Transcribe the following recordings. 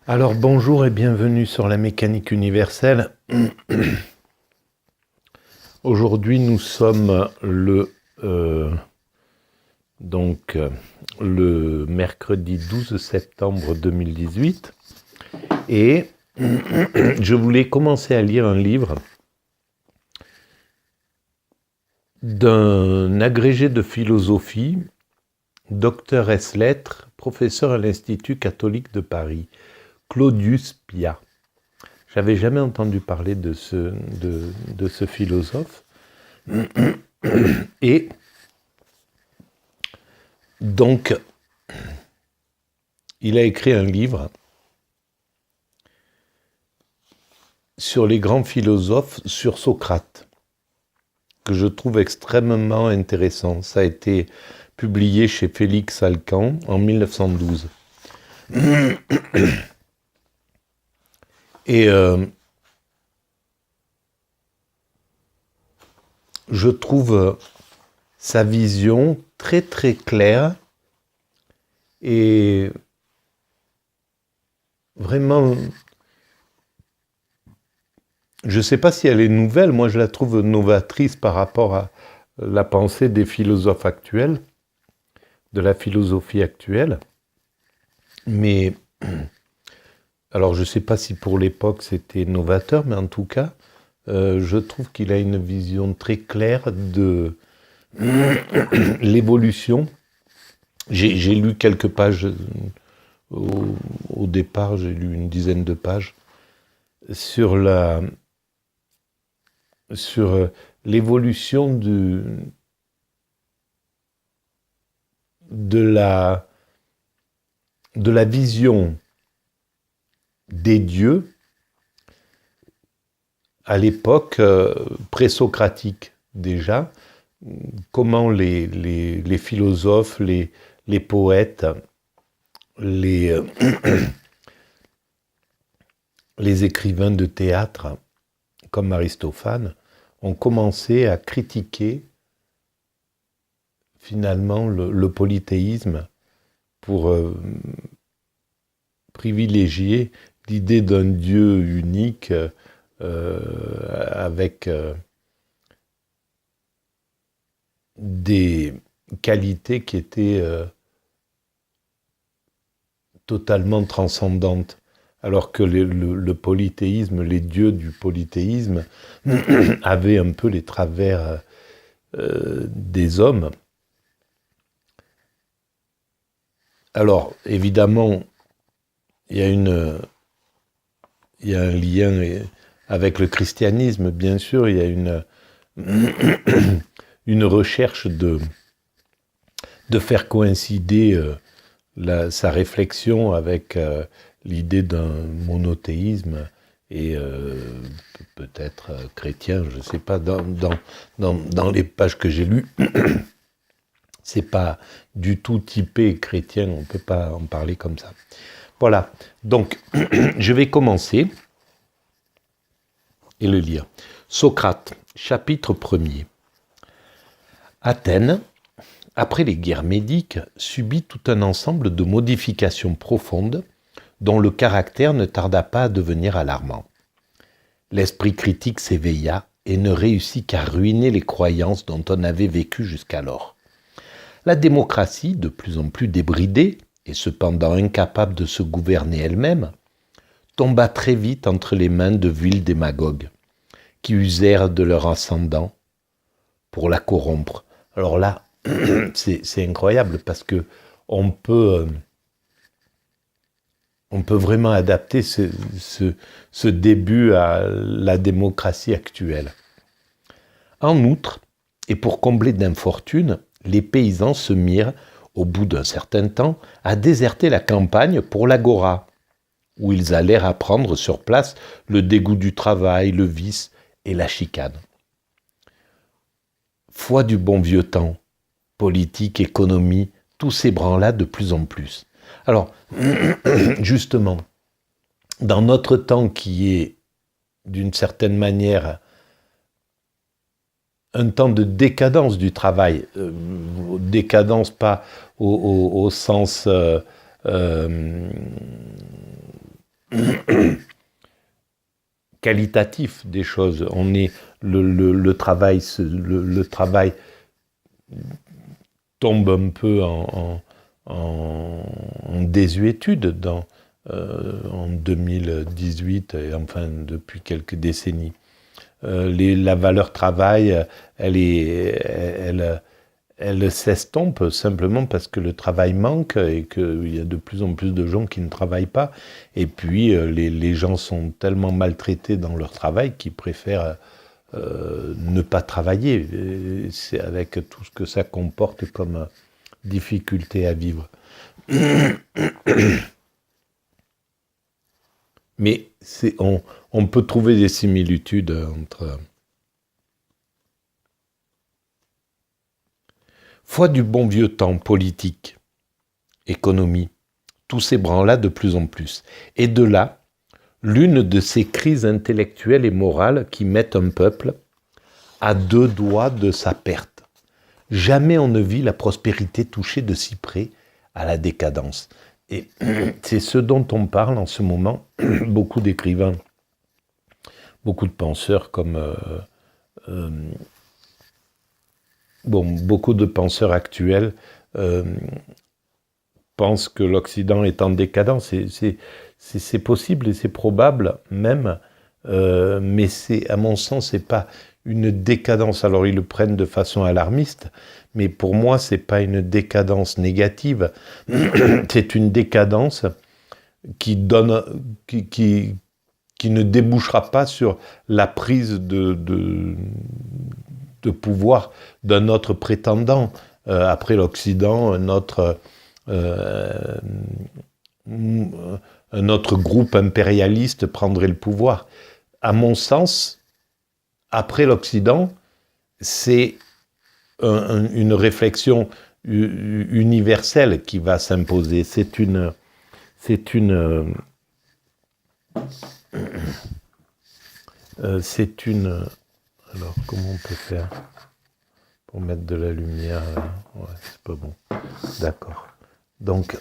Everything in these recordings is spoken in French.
Alors bonjour et bienvenue sur la mécanique universelle. Aujourd'hui nous sommes le mercredi 12 septembre 2018 et je voulais commencer à lire un livre d'un agrégé de philosophie, docteur ès lettres, professeur à l'Institut catholique de Paris, Claudius Pia. J'avais jamais entendu parler de ce philosophe. Et donc, il a écrit un livre sur les grands philosophes, sur Socrate, que je trouve extrêmement intéressant. Ça a été publié chez Félix Alcan en 1912. Et je trouve sa vision très très claire et vraiment, je ne sais pas si elle est nouvelle, moi je la trouve novatrice par rapport à la pensée des philosophes actuels, de la philosophie actuelle. Mais, alors je ne sais pas si pour l'époque c'était novateur, mais en tout cas, je trouve qu'il a une vision très claire de l'évolution. J'ai lu quelques pages, au départ j'ai lu une dizaine de pages, sur l'évolution de la vision des dieux à l'époque présocratique déjà, comment les philosophes, les poètes, les écrivains de théâtre, comme Aristophane, ont commencé à critiquer finalement le polythéisme pour privilégier l'idée d'un Dieu unique avec des qualités qui étaient totalement transcendantes. Alors que le polythéisme, les dieux du polythéisme avaient un peu les travers des hommes. Alors, évidemment, il y a un lien avec le christianisme, bien sûr, il y a une recherche de faire coïncider sa réflexion avec l'idée d'un monothéisme et peut-être chrétien, je ne sais pas, dans les pages que j'ai lues, c'est pas du tout typé chrétien, on ne peut pas en parler comme ça. Voilà, donc je vais commencer et le lire. Socrate, chapitre 1er. Athènes, après les guerres médiques, subit tout un ensemble de modifications profondes dont le caractère ne tarda pas à devenir alarmant. L'esprit critique s'éveilla et ne réussit qu'à ruiner les croyances dont on avait vécu jusqu'alors. La démocratie, de plus en plus débridée et cependant incapable de se gouverner elle-même, tomba très vite entre les mains de vils démagogues qui usèrent de leur ascendant pour la corrompre. Alors là, c'est incroyable parce que on peut vraiment adapter ce début à la démocratie actuelle. En outre, et pour combler d'infortune, les paysans se mirent, au bout d'un certain temps, à déserter la campagne pour l'agora, où ils allèrent apprendre sur place le dégoût du travail, le vice et la chicane. Foi du bon vieux temps, politique, économie, tout s'ébranla de plus en plus. Alors, justement, dans notre temps qui est, d'une certaine manière, un temps de décadence du travail, décadence pas au sens qualitatif des choses. On est le travail tombe un peu en désuétude en 2018 et enfin depuis quelques décennies. La valeur travail, elle s'estompe simplement parce que le travail manque et qu'il y a de plus en plus de gens qui ne travaillent pas. Et puis, les gens sont tellement maltraités dans leur travail qu'ils préfèrent ne pas travailler. C'est avec tout ce que ça comporte comme difficulté à vivre. Mais on peut trouver des similitudes entre... Foi du bon vieux temps politique, économie, tout s'ébranla de plus en plus. Et de là, l'une de ces crises intellectuelles et morales qui mettent un peuple à 2 doigts de sa perte. Jamais on ne vit la prospérité toucher de si près à la décadence. Et c'est ce dont on parle en ce moment. Beaucoup d'écrivains, beaucoup de penseurs comme... beaucoup de penseurs actuels pensent que l'Occident est en décadence. C'est possible et c'est probable même, mais à mon sens, c'est pas une décadence. Alors ils le prennent de façon alarmiste, mais pour moi, c'est pas une décadence négative. C'est une décadence qui ne débouchera pas sur la prise de pouvoir d'un autre prétendant. Après l'Occident, un autre groupe impérialiste prendrait le pouvoir. À mon sens, après l'Occident, c'est une réflexion universelle qui va s'imposer. Alors, comment on peut faire pour mettre de la lumière? Ouais, c'est pas bon. D'accord. Donc,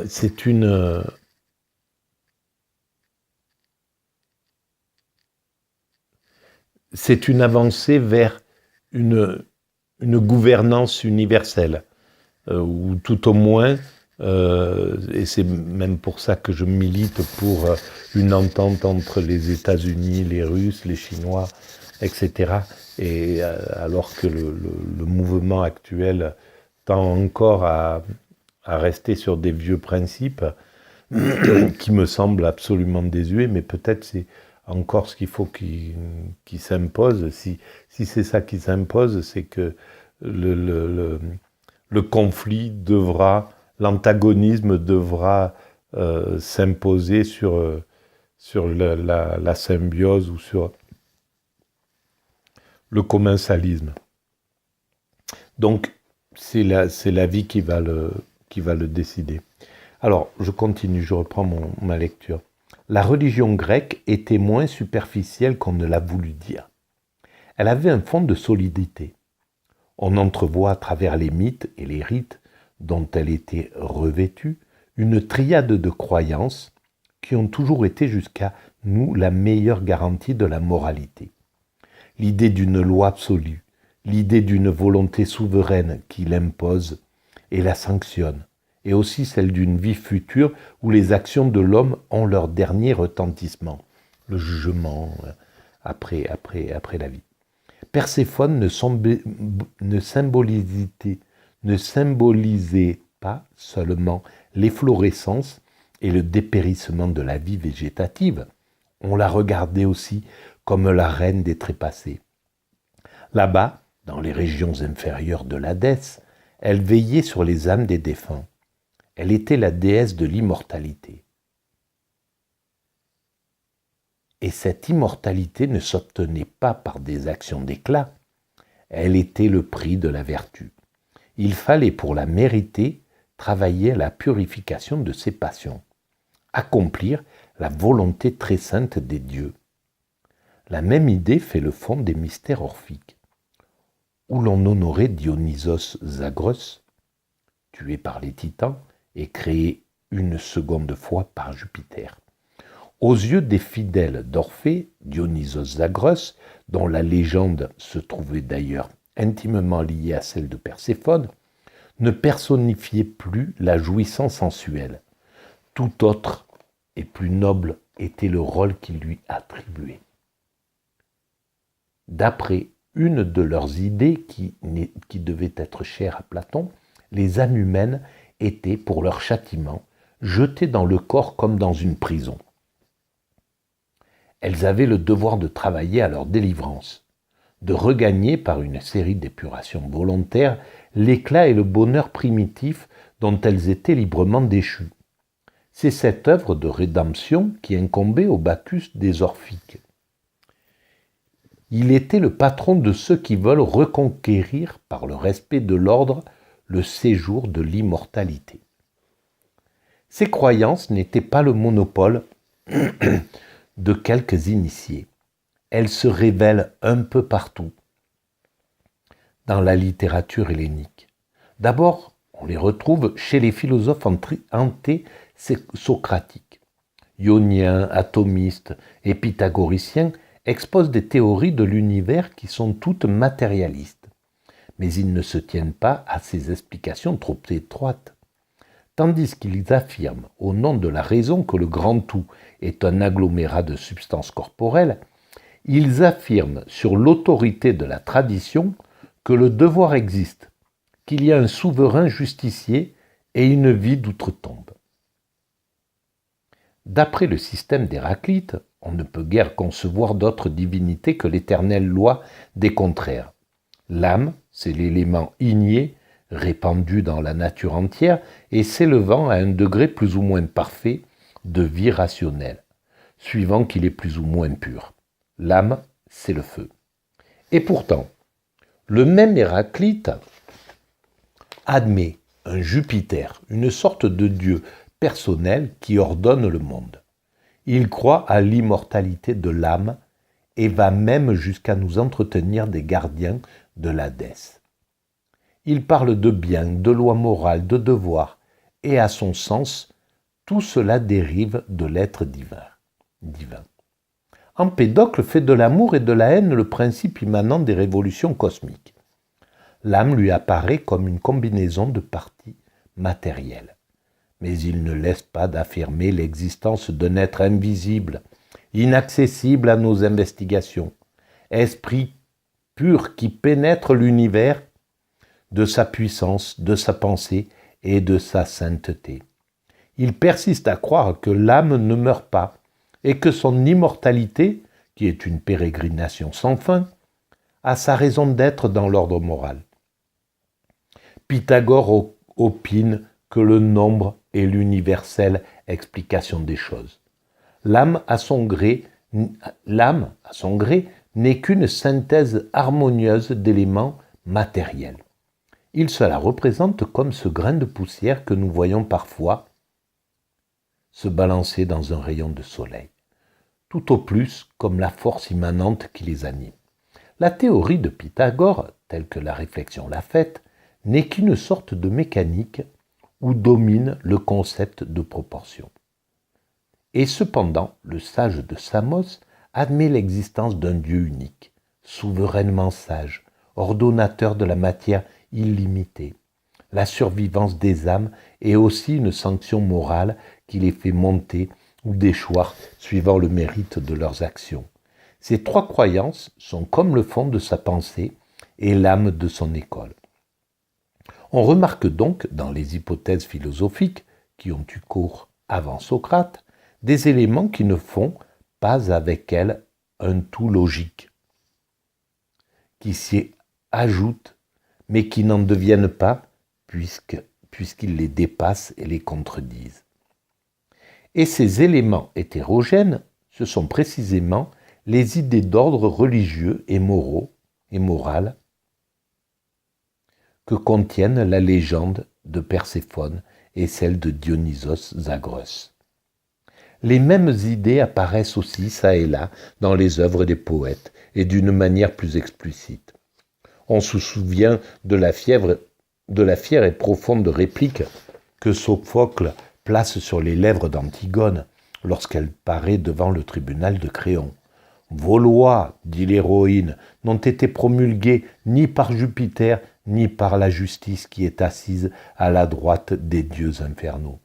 c'est une avancée vers une gouvernance universelle, ou tout au moins, et c'est même pour ça que je milite pour une entente entre les États-Unis, les Russes, les Chinois, etc. Et alors que le mouvement actuel tend encore à rester sur des vieux principes qui me semblent absolument désuets, mais peut-être c'est encore ce qu'il faut qui s'impose. Si c'est ça qui s'impose, c'est que le conflit devra, l'antagonisme devra s'imposer sur la symbiose ou sur le commensalisme. Donc, c'est la vie qui va le décider. Alors, je continue, je reprends ma lecture. La religion grecque était moins superficielle qu'on ne l'a voulu dire. Elle avait un fond de solidité. On entrevoit à travers les mythes et les rites dont elle était revêtue une triade de croyances qui ont toujours été jusqu'à nous la meilleure garantie de la moralité. L'idée d'une loi absolue, l'idée d'une volonté souveraine qui l'impose et la sanctionne, et aussi celle d'une vie future où les actions de l'homme ont leur dernier retentissement, le jugement après la vie. Perséphone ne symbolisait pas seulement l'efflorescence et le dépérissement de la vie végétative, on la regardait aussi comme la reine des trépassés. Là-bas, dans les régions inférieures de l'Hadès, elle veillait sur les âmes des défunts. Elle était la déesse de l'immortalité. Et cette immortalité ne s'obtenait pas par des actions d'éclat, elle était le prix de la vertu. Il fallait pour la mériter travailler à la purification de ses passions, accomplir la volonté très sainte des dieux. La même idée fait le fond des mystères orphiques, où l'on honorait Dionysos Zagros, tué par les titans et créé une seconde fois par Jupiter, Aux yeux des fidèles d'Orphée, Dionysos Zagros, dont la légende se trouvait d'ailleurs intimement liée à celle de Perséphone, ne personnifiait plus la jouissance sensuelle. Tout autre et plus noble était le rôle qu'il lui attribuait. D'après une de leurs idées qui devait être chère à Platon, les âmes humaines étaient, pour leur châtiment, jetées dans le corps comme dans une prison. Elles avaient le devoir de travailler à leur délivrance, de regagner par une série d'épurations volontaires l'éclat et le bonheur primitif dont elles étaient librement déchues. C'est cette œuvre de rédemption qui incombait au Bacchus des Orphiques. Il était le patron de ceux qui veulent reconquérir, par le respect de l'ordre, le séjour de l'immortalité. Ces croyances n'étaient pas le monopole de quelques initiés. Elles se révèlent un peu partout dans la littérature hellénique. D'abord, on les retrouve chez les philosophes anté-socratiques. Ioniens, atomistes et pythagoriciens exposent des théories de l'univers qui sont toutes matérialistes, mais ils ne se tiennent pas à ces explications trop étroites. Tandis qu'ils affirment, au nom de la raison, que le grand tout est un agglomérat de substances corporelles, ils affirment, sur l'autorité de la tradition, que le devoir existe, qu'il y a un souverain justicier et une vie d'outre-tombe. D'après le système d'Héraclite, on ne peut guère concevoir d'autre divinité que l'éternelle loi des contraires. L'âme, c'est l'élément igné, répandu dans la nature entière et s'élevant à un degré plus ou moins parfait de vie rationnelle, suivant qu'il est plus ou moins pur. L'âme, c'est le feu. Et pourtant, le même Héraclite admet un Jupiter, une sorte de dieu personnel qui ordonne le monde. Il croit à l'immortalité de l'âme et va même jusqu'à nous entretenir des gardiens de l'Hadès. Il parle de bien, de loi morale, de devoir, et à son sens, tout cela dérive de l'être divin. Empédocle fait de l'amour et de la haine le principe immanent des révolutions cosmiques. L'âme lui apparaît comme une combinaison de parties matérielles. Mais il ne laisse pas d'affirmer l'existence d'un être invisible, inaccessible à nos investigations, esprit pur qui pénètre l'univers de sa puissance, de sa pensée et de sa sainteté. Il persiste à croire que l'âme ne meurt pas et que son immortalité, qui est une pérégrination sans fin, a sa raison d'être dans l'ordre moral. Pythagore opine que le nombre est l'universelle explication des choses. L'âme, à son gré, n'est qu'une synthèse harmonieuse d'éléments matériels. Il se la représente comme ce grain de poussière que nous voyons parfois se balancer dans un rayon de soleil, tout au plus comme la force immanente qui les anime. La théorie de Pythagore, telle que la réflexion l'a faite, n'est qu'une sorte de mécanique où domine le concept de proportion. Et cependant, le sage de Samos admet l'existence d'un Dieu unique, souverainement sage, ordonnateur de la matière illimitée. La survivance des âmes est aussi une sanction morale qui les fait monter ou déchoir suivant le mérite de leurs actions. Ces trois croyances sont comme le fond de sa pensée et l'âme de son école. On remarque donc dans les hypothèses philosophiques qui ont eu cours avant Socrate des éléments qui ne font pas avec elles un tout logique, qui s'y ajoutent mais qui n'en deviennent pas puisqu'ils les dépassent et les contredisent. Et ces éléments hétérogènes, ce sont précisément les idées d'ordre religieux et moraux et moral que contiennent la légende de Perséphone et celle de Dionysos Zagros. Les mêmes idées apparaissent aussi çà et là dans les œuvres des poètes et d'une manière plus explicite. On se souvient de la fière et profonde réplique que Sophocle place sur les lèvres d'Antigone lorsqu'elle paraît devant le tribunal de Créon. Vos lois, dit l'héroïne, n'ont été promulguées ni par Jupiter, ni par la justice qui est assise à la droite des dieux infernaux.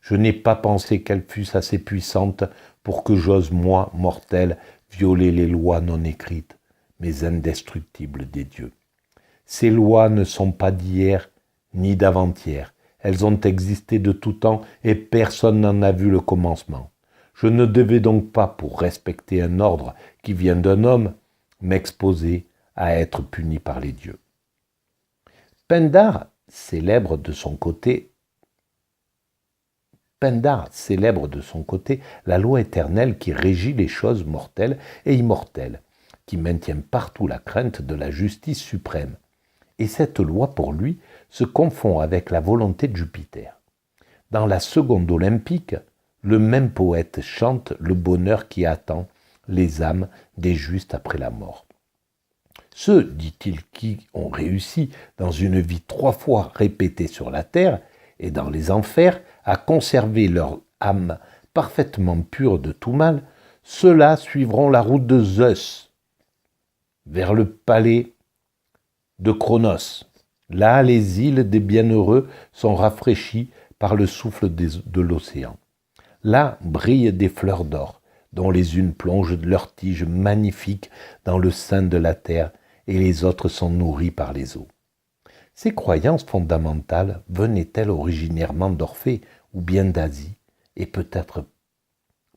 Je n'ai pas pensé qu'elles fussent assez puissantes pour que j'ose, moi, mortel, violer les lois non écrites, mais indestructibles des dieux. Ces lois ne sont pas d'hier ni d'avant-hier. Elles ont existé de tout temps et personne n'en a vu le commencement. Je ne devais donc pas, pour respecter un ordre qui vient d'un homme, m'exposer à être puni par les dieux. Pindare célèbre de son côté la loi éternelle qui régit les choses mortelles et immortelles, qui maintient partout la crainte de la justice suprême. Et cette loi, pour lui, se confond avec la volonté de Jupiter. Dans la seconde olympique, le même poète chante le bonheur qui attend les âmes des justes après la mort. Ceux, dit-il, qui ont réussi dans une vie 3 fois répétée sur la terre et dans les enfers à conserver leur âme parfaitement pure de tout mal, ceux-là suivront la route de Zeus vers le palais de Cronos. Là, les îles des bienheureux sont rafraîchies par le souffle de l'océan. Là brillent des fleurs d'or, dont les unes plongent leurs tiges magnifiques dans le sein de la terre et les autres sont nourries par les eaux. Ces croyances fondamentales venaient-elles originairement d'Orphée ou bien d'Asie, et peut-être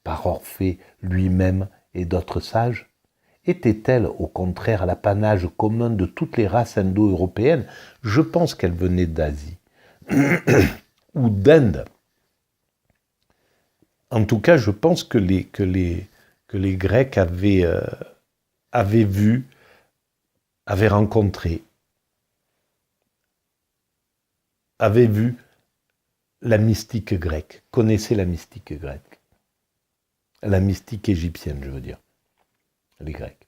par Orphée lui-même et d'autres sages? Étaient-elles au contraire l'apanage commun de toutes les races indo-européennes? Je pense qu'elles venaient d'Asie ou d'Inde. En tout cas, je pense que les Grecs avaient vu, avaient rencontré, avaient vu la mystique grecque, connaissaient la mystique grecque, la mystique égyptienne, je veux dire, les Grecs.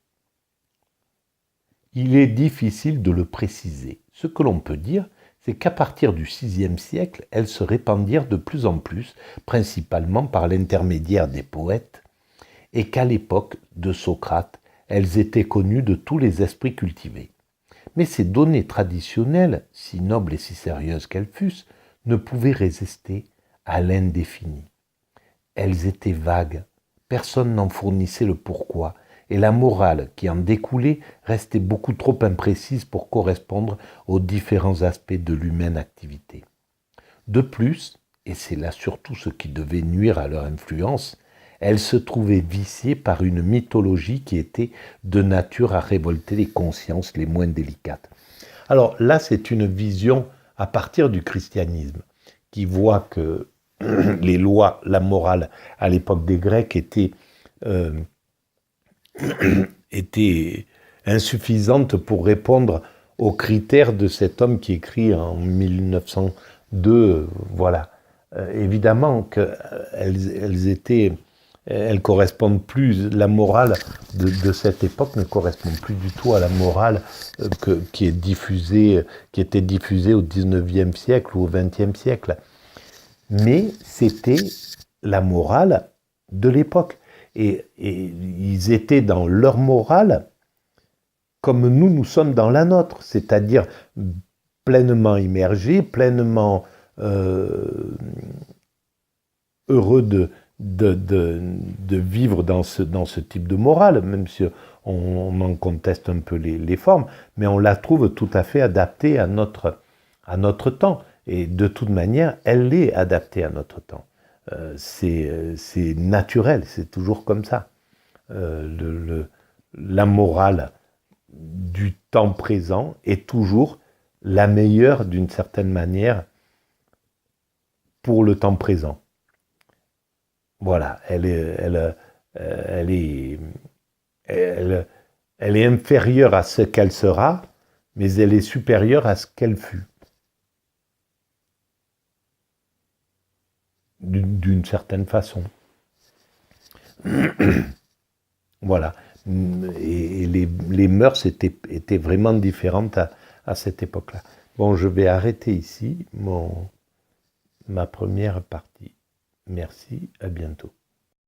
Il est difficile de le préciser. Ce que l'on peut dire, c'est qu'à partir du VIe siècle, elles se répandirent de plus en plus, principalement par l'intermédiaire des poètes, et qu'à l'époque de Socrate, elles étaient connues de tous les esprits cultivés. Mais ces données traditionnelles, si nobles et si sérieuses qu'elles fussent, ne pouvaient résister à l'indéfini. Elles étaient vagues, personne n'en fournissait le pourquoi, et la morale qui en découlait restait beaucoup trop imprécise pour correspondre aux différents aspects de l'humaine activité. De plus, et c'est là surtout ce qui devait nuire à leur influence, elles se trouvaient viciées par une mythologie qui était de nature à révolter les consciences les moins délicates. Alors là, c'est une vision à partir du christianisme, qui voit que les lois, la morale à l'époque des Grecs était insuffisante pour répondre aux critères de cet homme qui écrit en 1902. Voilà. Évidemment qu'elles correspondent plus, la morale de cette époque ne correspond plus du tout à la morale qui était diffusée au XIXe siècle ou au XXe siècle. Mais c'était la morale de l'époque. Et ils étaient dans leur morale comme nous sommes dans la nôtre, c'est-à-dire pleinement immergés, pleinement heureux de vivre dans ce type de morale, même si on en conteste un peu les formes, mais on la trouve tout à fait adaptée à notre temps. Et de toute manière, elle est adaptée à notre temps. C'est naturel, c'est toujours comme ça. La morale du temps présent est toujours la meilleure d'une certaine manière pour le temps présent. Voilà, elle est inférieure à ce qu'elle sera, mais elle est supérieure à ce qu'elle fut. D'une certaine façon. Voilà. Et les mœurs étaient vraiment différentes à cette époque-là. Bon, je vais arrêter ici ma première partie. Merci, à bientôt.